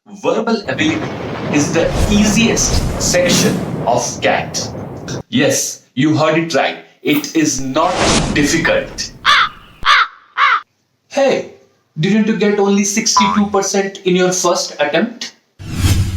Verbal ability is the easiest section of CAT. Yes, you heard it right. It is not difficult. Hey, didn't you get only 62% in your first attempt?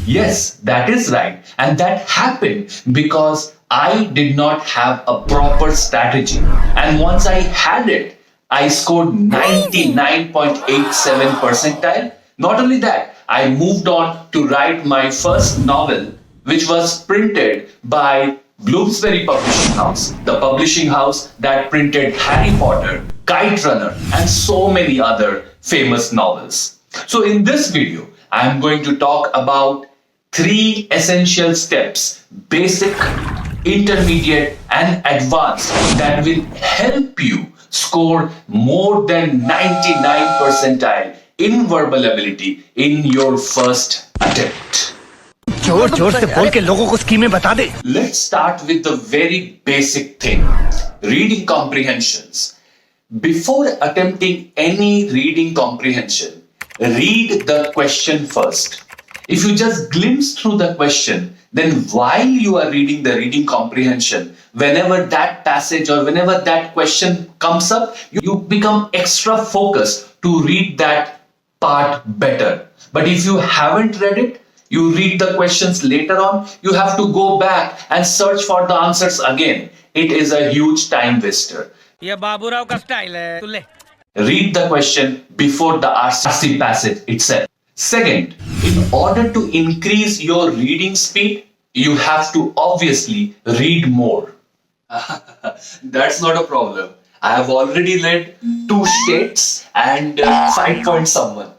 Yes, that is right. And that happened because I did not have a proper strategy. And once I had it, I scored 99.87 percentile. Not only that, I moved on to write my first novel, which was printed by Bloomsbury Publishing House, the publishing house that printed Harry Potter, Kite Runner, and so many other famous novels. So, in this video, I am going to talk about three essential steps: basic, intermediate, and advanced, that will help you score more than 99 percentile in verbal ability in your first attempt. जोर जोर से बोल के लोगों को स्कीमें बता दे. Let's start with the very basic thing: reading comprehensions. Before attempting any reading comprehension, read the question first. If you just glimpse through the question, then while you are reading the reading comprehension, whenever that passage or whenever that question comes up, you become extra focused to read that part better. But if you haven't read it, you read the questions later on, you have to go back and search for the answers again. It is a huge time waster. ये बाबूराव का style है. तू ले. Read the question before the RC passage itself. Second, in order to increase your reading speed, you have to obviously read more. That's not a problem. I have already read 2 states and 5 point someone.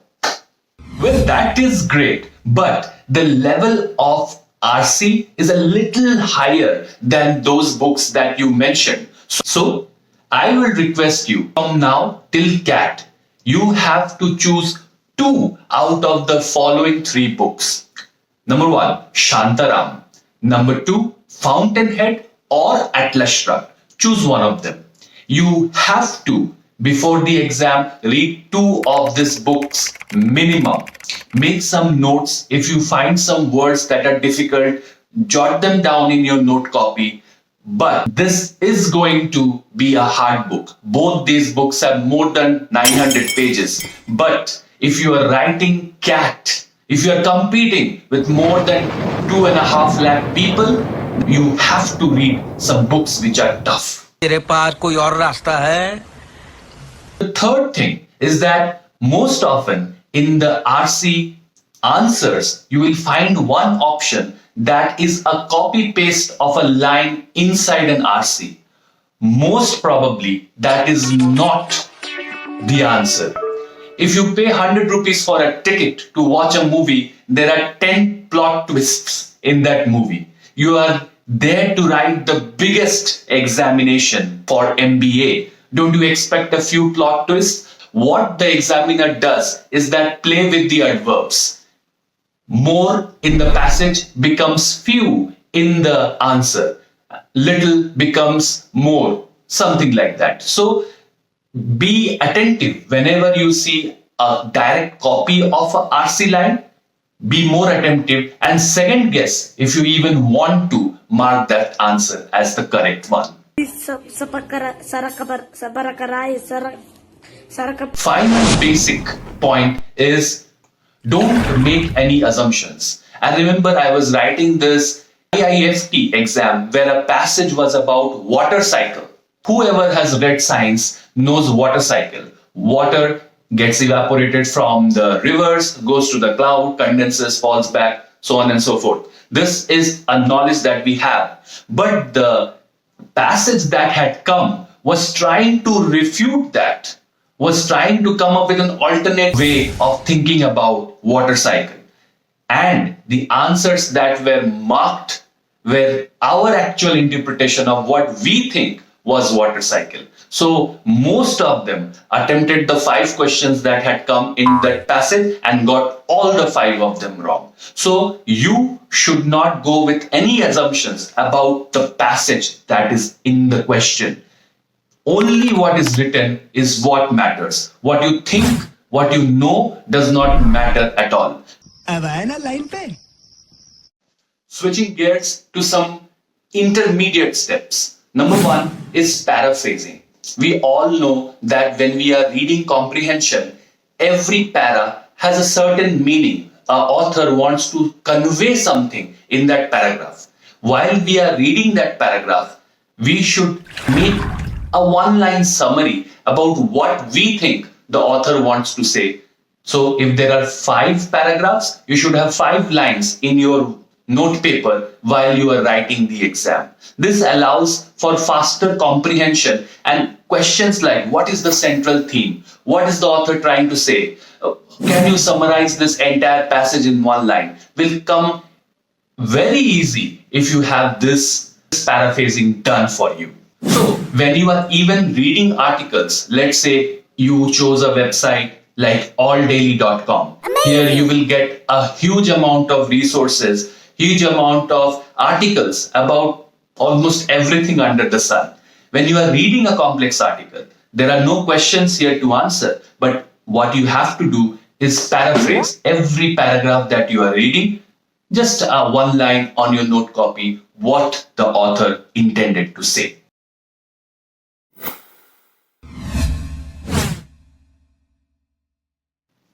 Well, that is great, but the level of RC is a little higher than those books that you mentioned. So, I will request you from now till CAT, you have to choose 2 out of the following 3 books. Number 1, Shantaram. Number 2, Fountainhead or Atlas Shrugged. Choose one of them. You have to, before the exam, read 2 of these books minimum. Make some notes. If you find some words that are difficult, jot them down in your note copy. But this is going to be a hard book. Both these books have more than 900 pages. But if you are writing CAT, if you are competing with more than 2.5 lakh people, you have to read some books which are tough. तेरे पास कोई और रास्ता है? The third thing is that most often in the RC answers, you will find one option that is a copy paste of a line inside an RC. Most probably that is not the answer. If you pay 100 rupees for a ticket to watch a movie, there are 10 plot twists in that movie. You are there to write the biggest examination for MBA. Don't you expect a few plot twists? What the examiner does is that play with the adverbs. More in the passage becomes few in the answer. Little becomes more, something like that. So be attentive whenever you see a direct copy of a RC line. Be more attentive and second guess if you even want to mark that answer as the correct one. Final basic point is don't make any assumptions. And remember, I was writing this IIFT exam where a passage was about water cycle. Whoever has read science knows water cycle. Water gets evaporated from the rivers, goes to the cloud, condenses, falls back, so on and so forth. This is a knowledge that we have. But the passage that had come was trying to refute that, was trying to come up with an alternate way of thinking about water cycle. And the answers that were marked were our actual interpretation of what we think was water cycle. So most of them attempted the 5 questions that had come in that passage and got all the 5 of them wrong. So you should not go with any assumptions about the passage that is in the question. Only what is written is what matters. What you think, what you know does not matter at all. अब आए ना line पे। Switching gears to some intermediate steps. Number one is paraphrasing. We all know that when we are reading comprehension, every para has a certain meaning. Our author wants to convey something in that paragraph. While we are reading that paragraph, we should make a one-line summary about what we think the author wants to say. So if there are 5 paragraphs, you should have 5 lines in your note paper while you are writing the exam. This allows for faster comprehension and questions like what is the central theme? What is the author trying to say? Can you summarize this entire passage in one line? Will come very easy if you have this paraphrasing done for you. So when you are even reading articles, let's say you chose a website like alldaily.com. Here you will get a huge amount of resources, huge amount of articles about almost everything under the sun. When you are reading a complex article, there are no questions here to answer, but what you have to do is paraphrase every paragraph that you are reading, just one line on your note copy, what the author intended to say.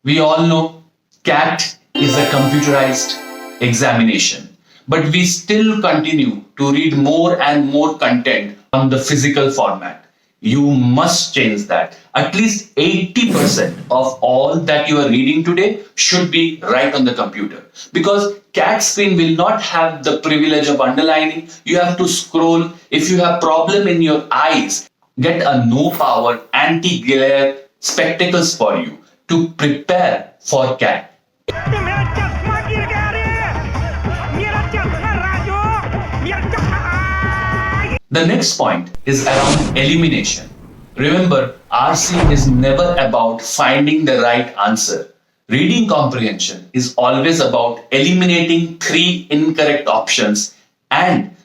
We all know CAT is a computerized examination, but we still continue to read more and more content on the physical format. You must change that. At least 80% of all that you are reading today should be right on the computer. Because CAT screen will not have the privilege of underlining. You have to scroll. If you have problem in your eyes, get a no power anti-glare spectacles for you to prepare for CAT. मेरा चश्मा गिर गया रे मेरा चश्मा राजू मेरा चश्मा The next point is around elimination. Remember, RC is never about finding the right answer. Reading comprehension is always about eliminating 3 incorrect options and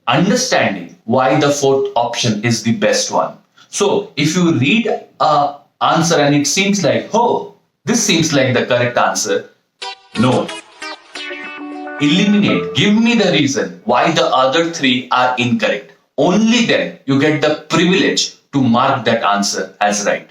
understanding why the 4th option is the best one. So, if you read a answer and it seems like, oh, this seems like the correct answer, no. Eliminate. Give me the reason why the other 3 are incorrect. Only then you get the privilege to mark that answer as right.